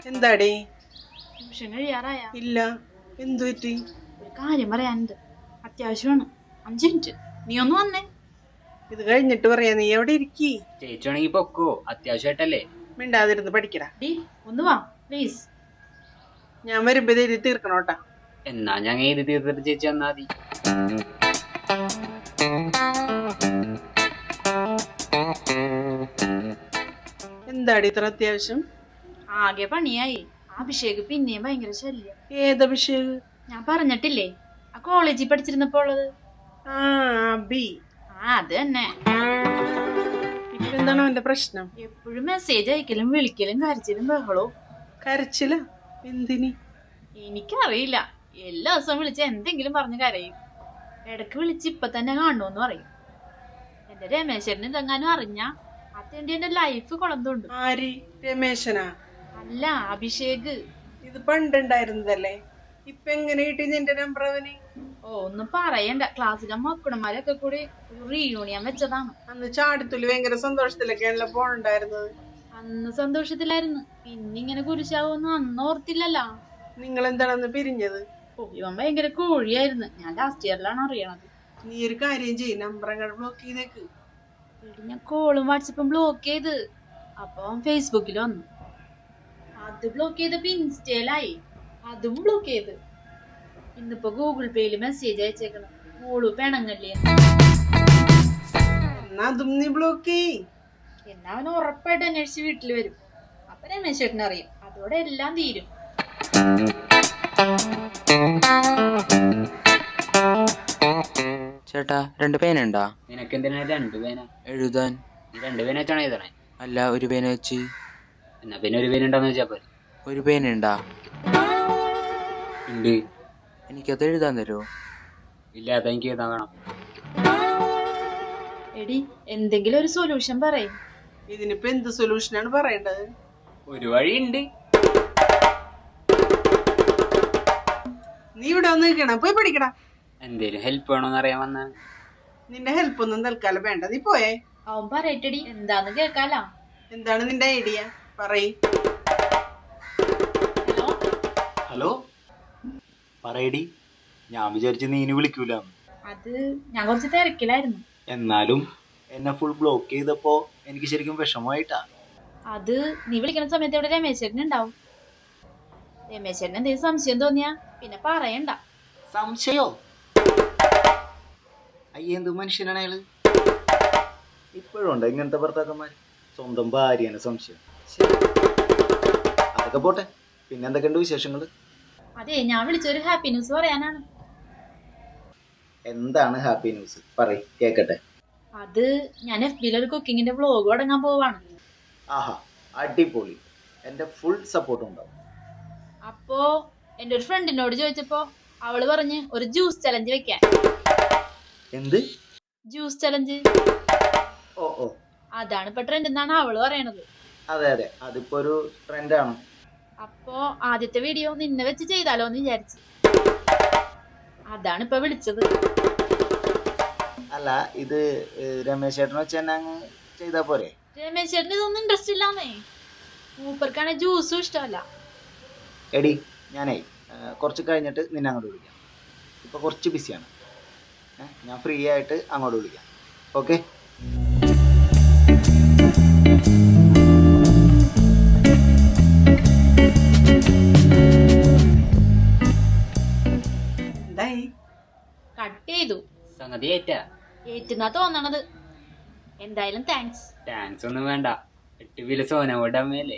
എന്താടേ? Tuition കഴിയാറായ? ഇല്ല. എന്തു പറ്റി? ഒരു കാര്യം പറയാനുണ്ട്, അത്യാവശ്യമാണ്. 5 മിനിറ്റ് നീ ഒന്ന് വന്നേ. ഇത് കഴിഞ്ഞിട്ട് പറയാ. നീ എവിടെ ഇരിക്കി? ചേച്ചിയാണെങ്കി പൊക്കോ, അത്യാവശ്യമായിട്ടല്ലേ. മിണ്ടാതിരുന്ന് പഠിക്കടാ. ഒന്ന് വാ പ്ലീസ്. ഞാൻ വരുമ്പോ എഴുതി തീർക്കണോട്ടാ. എന്നാ ഞാൻ എഴുതി തീർത്തിട്ട് ചേച്ചി വന്നാ മതി. എന്താടി ഇത്ര അത്യാവശ്യം? ആകെ പണിയായി. അഭിഷേക് പിന്നെയും ഭയങ്കര ശല്യം. ഏതഭിഷേക്? ഞാൻ പറഞ്ഞിട്ടില്ലേ, ആ കോളേജിൽ പഠിച്ചിരുന്നപ്പോ ഉള്ളത്. ആ, അബി. അത് തന്നെ. ഇപ്പൊ എന്താണ് അവന്റെ പ്രശ്നം? എപ്പോഴും മെസ്സേജ് അയക്കലും വിളിക്കലും കരച്ചിലും ബഹളവും. കരച്ചില? എന്തിനി? എനിക്കറിയില്ല. എല്ലാ ദിവസവും വിളിച്ച് എന്തെങ്കിലും പറഞ്ഞ് കരയും. ഇടക്ക് വിളിച്ച് ഇപ്പൊ തന്നെ കാണുമെന്ന് പറയും. എന്റെ രമേശന് ഇതെങ്ങാനും അറിഞ്ഞ അതെന്റെ എന്റെ ലൈഫ് കുളന്തുണ്ട്. ആര്? രമേശനാ? അല്ല, അഭിഷേക്. ഇത് പണ്ടുണ്ടായിരുന്നതല്ലേ. ഇപ്പൊ എങ്ങനെ കിട്ടി നിന്റെ നമ്പർ അവന്? ഒന്നും പറയണ്ട. ക്ലാസ്സിലെ മക്കുണന്മാരൊക്കെ കൂടി ഒരു റീയൂണിയൻ വെച്ചതാണ്. അന്ന് ചാടിത്തുള്ളി ഭയങ്കര സന്തോഷത്തിലൊക്കെയാണല്ലോ പോണുണ്ടായിരുന്നത്. അന്ന് സന്തോഷത്തിലായിരുന്നു. പിന്നിങ്ങനെ കുരിശാവോന്ന് അന്ന് ഓർത്തില്ലല്ലോ. നിങ്ങൾ എന്താണെന്ന് പിരിഞ്ഞത്? ഇവൻ ഭയങ്കര കോഴിയായിരുന്നു. ഞാൻ ലാസ്റ്റ് ഇയറിലാണ് അറിയണത്. നീ ഒരു കാര്യം ചെയ്യ്, നമ്പർ അങ്ങോട്ട് ബ്ലോക്ക് ചെയ്തേക്ക്. ഞാൻ കോളും വാട്സപ്പും ബ്ലോക്ക് ചെയ്ത്. അപ്പൊ ഫേസ്ബുക്കിൽ വന്നു. അത് ബ്ലോക്ക് ചെയ്തപ്പോ ഇൻസ്റ്റയിലായി. അതും ബ്ലോക്ക് ചെയ്ത്. ഇന്നിപ്പോ ഗൂഗിൾ പേയില് മെസ്സേജ് അയച്ചേക്കണം, മോള് പെണങ്ങല്ലേ. എന്നാ അതും നീ ബ്ലോക്ക് ചെയ്. എന്നാ അവൻ ഉറപ്പായിട്ട് അന്വേഷിച്ച് വീട്ടിൽ വരും. അപ്പൊ രമേശ് ചേട്ടൻ അറിയും. അതോടെ എല്ലാം തീരും. ചേട്ടാ 2 പേനുണ്ടാ? നിനക്ക് എന്തിനാ 2 പേന എഴുതാൻ? നീ 2 പേന വെച്ചാണ് എഴുതണേ? അല്ല, ഒരു പേന വെച്ച്. എന്നാ പിന്നെ ഒരു പേനുണ്ടാന്ന് വെച്ചാ പോരെ. ഒരു പേനുണ്ടാ? ഉണ്ട്. എനിക്കത് എഴുതാൻ തരുമോ? ഇല്ല, അതെനിക്ക് എഴുതാൻ വേണം. എടി, എന്തെങ്കിലും ഒരു സൊല്യൂഷൻ പറയും. ഇതിനിപ്പോ എന്ത് സൊല്യൂഷനാണ് പറയേണ്ടത്? ഒരു വഴിയുണ്ട്. നീ ഇവിടെ വന്ന് നിൽക്കണം, പോയി പഠിക്കടാ. എന്തേലും ഹെൽപ്പ് വേണോന്ന് അറിയാൻ വന്നാ. നിന്റെ ഹെൽപ്പ് ഒന്നും തൽക്കാലം വേണ്ട, നീ പോയേ. അവൻ പറയട്ടടി, എന്താന്ന് കേൾക്കാലോ. എന്താണ് നിന്റെ ഐഡിയ? പറയ്. ഹലോ ഹലോ, പറയടി. ഞാൻ വിചാരിച്ചു നീ ഇനി വിളിക്കൂല. അത് ഞാൻ കുറച്ച് തിരക്കിലായിരുന്നു. എന്നാലും എന്നെ ഫുൾ ബ്ലോക്ക് ചെയ്തപ്പോ എനിക്ക് ശരിക്കും വിഷമമായിട്ടാ. അത് നീ വിളിക്കുന്ന സമയത്ത് ഇവിടെ രമേശേട്ടൻ ഉണ്ടാവും. രമേശേട്ടൻ എന്തെങ്കിലും സംശയം തോന്നിയാ പിന്നെ പറയണ്ട. സംശയോ? അയ്യെന്ത് മനുഷ്യനാണ് അയാള്. ഇപ്പോഴും ഉണ്ട് ഇങ്ങനത്തെ ഭർത്താക്കന്മാര്. സ്വന്തം ഭാര്യനെ സംശയം. അതൊക്കെ പോട്ടെ, പിന്നെ എന്തൊക്കെയുണ്ട് വിശേഷങ്ങള്? അതെ, ഞാൻ വിളിച്ചൊരു ഹാപ്പി ന്യൂസ് പറയാനാണ്. എന്താണ് ഹാപ്പി ന്യൂസ്? പറയ്, കേക്കട്ടെ. അത് ഞാൻ FB-ൽ ഒരു കുക്കിങ്ങിന്റെ വ്ലോഗ് തുടങ്ങാൻ പോവാണ്. ആഹാ, അടിപൊളി. എന്റെ ഫുൾ സപ്പോർട്ട് ഉണ്ടാവും. അപ്പോ എന്റെ ഒരു ഫ്രണ്ടിനോട് ചോദിച്ചപ്പോ അവള് പറഞ്ഞ് ഒരു ജ്യൂസ് ചലഞ്ച് വെക്കാൻ. എന്ത് ജ്യൂസ് ചലഞ്ച്? ഓ ഓ, അതാണ് ഇപ്പൊ ട്രെൻഡ് എന്നാണ് അവള് പറയണത്. അതെ അതെ, അതിപ്പോ ഒരു ട്രെൻഡാണ്. അപ്പോ ആദ്യത്തെ വീഡിയോ നിന്നെ വെച്ച് ചെയ്താലോ എന്ന് വിചാരിച്ചു. അതാണ് ഇപ്പൊ വിളിച്ചത്. അല്ല, ഇത് രമേശ് ചേട്ടനെ വെച്ച് തന്നെ അങ്ങ് ചെയ്താ പോരെ? രമേശ് ചേട്ടന് ഇതൊന്നും ഇൻട്രസ്റ്റ് ഇല്ലാന്നേ. മൂപ്പർക്കാണെ ജ്യൂസും ഇഷ്ടമല്ല. എടി, ഞാനേ കുറച്ച് കഴിഞ്ഞിട്ട് നിന്നെ അങ്ങോട്ട് വിളിക്കാം. ഇപ്പൊ കുറച്ച് ബിസിയാണ്. ഞാൻ ഫ്രീ ആയിട്ട് അങ്ങോട്ട് വിളിക്കാം. ഓക്കെ? എന്തായി? കട്ട് ചെയ്തു. സംഗതി ഏറ്റാ? ഏറ്റുന്നാ തോന്നണത്. എന്തായാലും താങ്ക്സ്. താങ്ക്സ് ഒന്നും വേണ്ട. 8 വില സോന ഓടാൻ മേലേ.